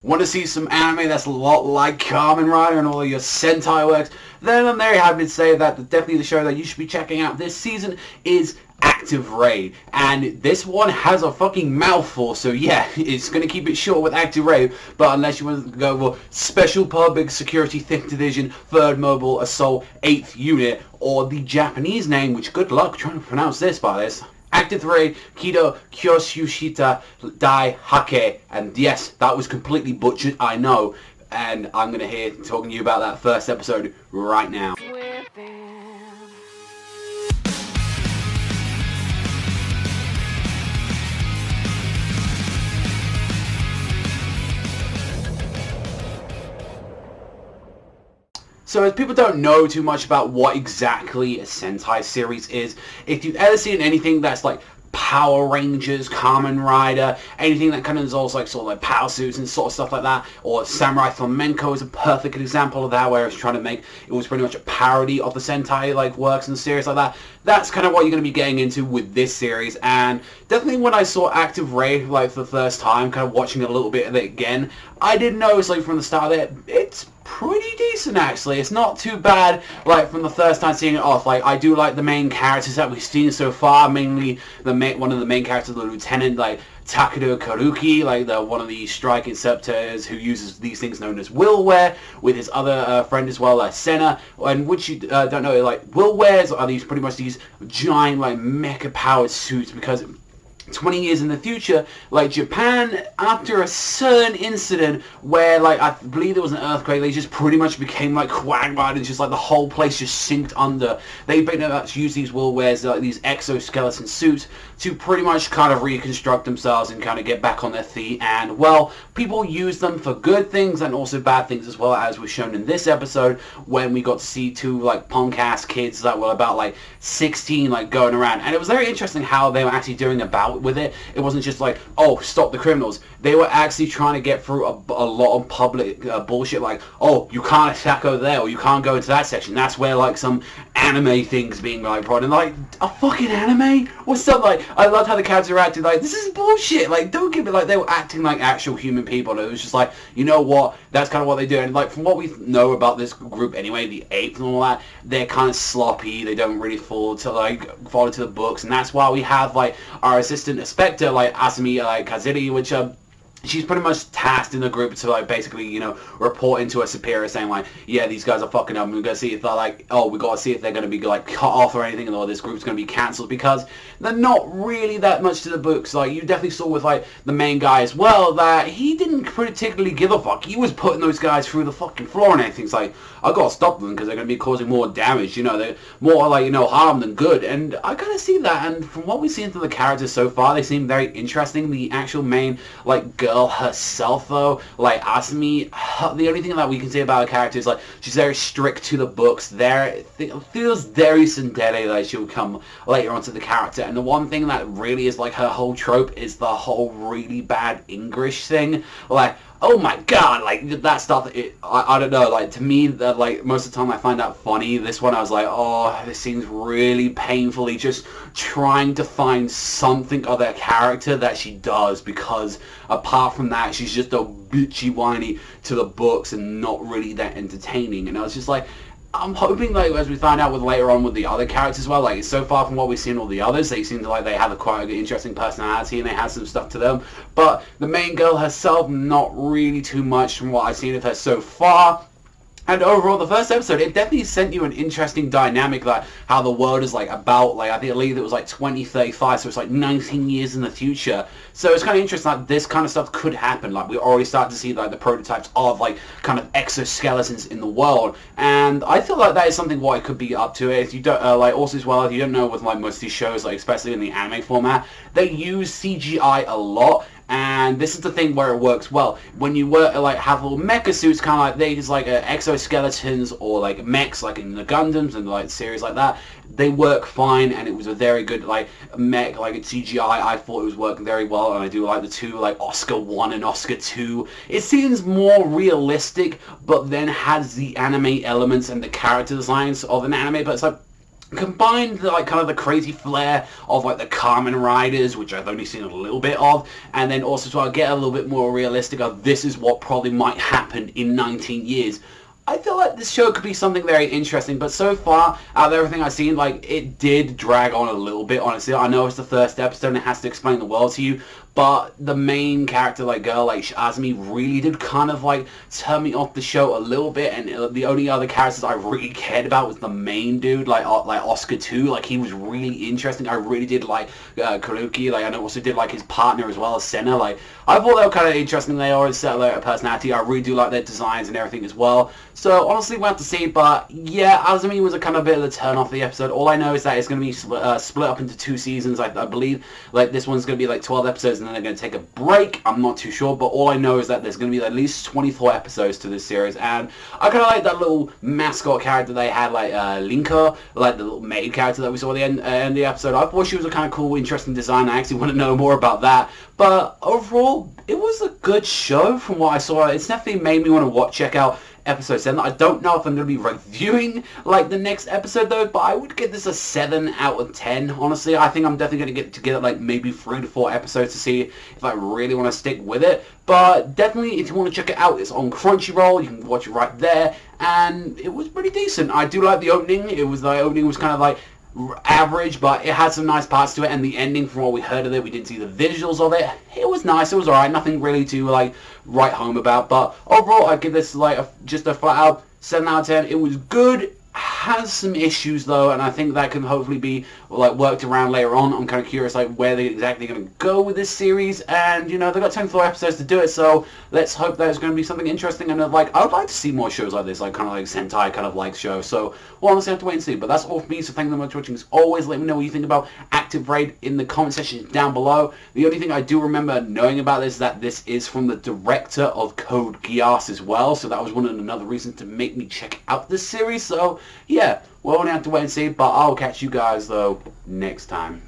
Want to see some anime that's a lot like Kamen Rider and all of your Sentai works? Then I'm very happy to say that definitely the show that you should be checking out this season is Active Raid. And this one has a fucking mouthful, so yeah, it's going to keep it short with Active Raid. But unless you want to go for Special Public Security 5th Division, 3rd Mobile Assault 8th Unit, or the Japanese name, which good luck trying to pronounce this by this. Active Raid, Kidou Kyoushuushitsu Dai Hakkei. And yes, that was completely butchered, I know. And I'm going to hear talking to you about that first episode right now. So as people don't know too much about what exactly a Sentai series is, if you've ever seen anything that's like Power Rangers, Kamen Rider, anything that kind of involves like sort of like power suits and sort of stuff like that, or Samurai Flamenco is a perfect example of that, where it's trying to make, it was pretty much a parody of the Sentai like works and series like that. That's kind of what you're going to be getting into with this series. And definitely when I saw Active Raid like for the first time, kind of watching a little bit of it again, I did notice like from the start of it, it's pretty decent actually. It's not too bad like from the first time seeing it off. Like I do like the main characters that we've seen so far, mainly one of the main characters, the lieutenant, like Takedo Karuki, like one of the strike inceptors who uses these things known as willware, with his other friend as well, Senna. And which you don't know, like willwares are these pretty much these giant like mecha powered suits, because 20 years in the future, like Japan, after a certain incident where like I believe there was an earthquake, they just pretty much became like quagmire and just like the whole place just sinked under. They pretty much use these willwares, like these exoskeleton suits, to pretty much kind of reconstruct themselves and kind of get back on their feet. And well, people use them for good things and also bad things as well, as was shown in this episode when we got to see two like punk ass kids that were about like 16 like going around. And it was very interesting how they were actually doing about with it. It wasn't just like, oh, stop the criminals. They were actually trying to get through a lot of public bullshit, like, oh, you can't attack over there, or you can't go into that section. That's where like some anime things being like brought in. Like, a fucking anime? What's up? Like, I loved how the characters acted like, this is bullshit. Like, don't give it, like, they were acting like actual human people. And it was just like, you know what? That's kind of what they do. And like, from what we know about this group anyway, the Eighth and all that, they're kind of sloppy. They don't really follow to the books. And that's why we have like our assistant inspector, like Asami Kaziri, which she's pretty much tasked in the group to like basically, you know, report into a superior saying like, yeah, these guys are fucking up. We're gonna see if they're like, oh, we gotta see if they're gonna be like cut off or anything, or this group's gonna be cancelled, because they're not really that much to the books. Like you definitely saw with like the main guy as well, that he didn't particularly give a fuck. He was putting those guys through the fucking floor and everything. It's like, I gotta stop them because they're gonna be causing more damage. You know, they're more like, you know, harm than good. And I kind of see that. And from what we've seen from the characters so far, they seem very interesting. The actual main like girl herself though, like Asami, the only thing that we can say about her character is like she's very strict to the books. There it feels very tsundere, like she'll come later onto the character. And the one thing that really is like her whole trope is the whole really bad English thing. Like, oh my god, like that stuff, I don't know, like to me, that like most of the time I find that funny. This one I was like, oh, this seems really painfully just trying to find something of their character that she does, because apart from that, she's just a bitchy whiny to the books and not really that entertaining. And I was just like, I'm hoping, like, as we find out with later on with the other characters as well, like, so far from what we've seen all the others, they seem to, like, they have quite an interesting personality and they have some stuff to them. But the main girl herself, not really too much from what I've seen of her so far. And overall, the first episode, it definitely sent you an interesting dynamic, like how the world is like about, like I believe it was like 2035, so it's like 19 years in the future. So it's kind of interesting, like this kind of stuff could happen. Like we already start to see like the prototypes of like kind of exoskeletons in the world, and I feel like that is something what it could be up to. If you don't like, also as well, if you don't know, with like most of these shows, like especially in the anime format, they use CGI a lot. And this is the thing where it works well. When you like have little mecha suits, kind of like they just like exoskeletons or like mechs, like in the Gundams and like series like that, they work fine. And it was a very good like mech, like CGI. I thought it was working very well, and I do like the two, like Oscar 1 and Oscar 2. It seems more realistic, but then has the anime elements and the character designs of an anime. But it's like, combine the, like, kind of the crazy flair of like the Kamen Riders, which I've only seen a little bit of, and then also to get a little bit more realistic of this is what probably might happen in 19 years. I feel like this show could be something very interesting, but so far, out of everything I've seen, like, it did drag on a little bit, honestly. I know it's the first episode and it has to explain the world to you, but the main character, like, girl, like, Azumi, really did kind of, like, turn me off the show a little bit, and the only other characters I really cared about was the main dude, like Oscar too. Like, he was really interesting. I really did like Karuki. Like, I also did like his partner as well as Senna. Like, I thought they were kind of interesting. They always set their personality. I really do like their designs and everything as well. So, honestly, we'll have to see, but yeah, Azumi was a kind of bit of the turn off of the episode. All I know is that it's going to be split up into 2 seasons, I believe. Like, this one's going to be like 12 episodes, and then they're going to take a break. I'm not too sure, but all I know is that there's going to be at least 24 episodes to this series, and I kind of like that little mascot character they had, like Linka, like the little maid character that we saw at the end of the episode. I thought she was a kind of cool, interesting design. I actually want to know more about that, but overall, it was a good show from what I saw. It's definitely made me want to check out episode 7. I don't know if I'm going to be reviewing like the next episode though, but I would give this a 7 out of 10. Honestly, I think I'm definitely going to get like maybe 3 to 4 episodes to see if I really want to stick with it. But definitely, if you want to check it out, it's on Crunchyroll. You can watch it right there, and it was pretty decent. I do like the opening. The opening was kind of like average, but it had some nice parts to it, and the ending, from what we heard of it, we didn't see the visuals of it. It was nice. It was alright. Nothing really to like write home about, but overall, I give this like just a flat out 7 out of 10. It was good. Has some issues though, and I think that can hopefully be like worked around later on. I'm kind of curious like where they're exactly going to go with this series, and you know, they've got 24 episodes to do it, so let's hope that it's going to be something interesting. And like, I would like to see more shows like this, like kind of like Sentai kind of like show. So we'll honestly have to wait and see. But that's all for me, so thank you very much for watching. As always, let me know what you think about Active Raid in the comment section down below. The only thing I do remember knowing about this is that this is from the director of Code Geass as well, so that was another reason to make me check out this series. So yeah, we'll only have to wait and see, but I'll catch you guys though next time.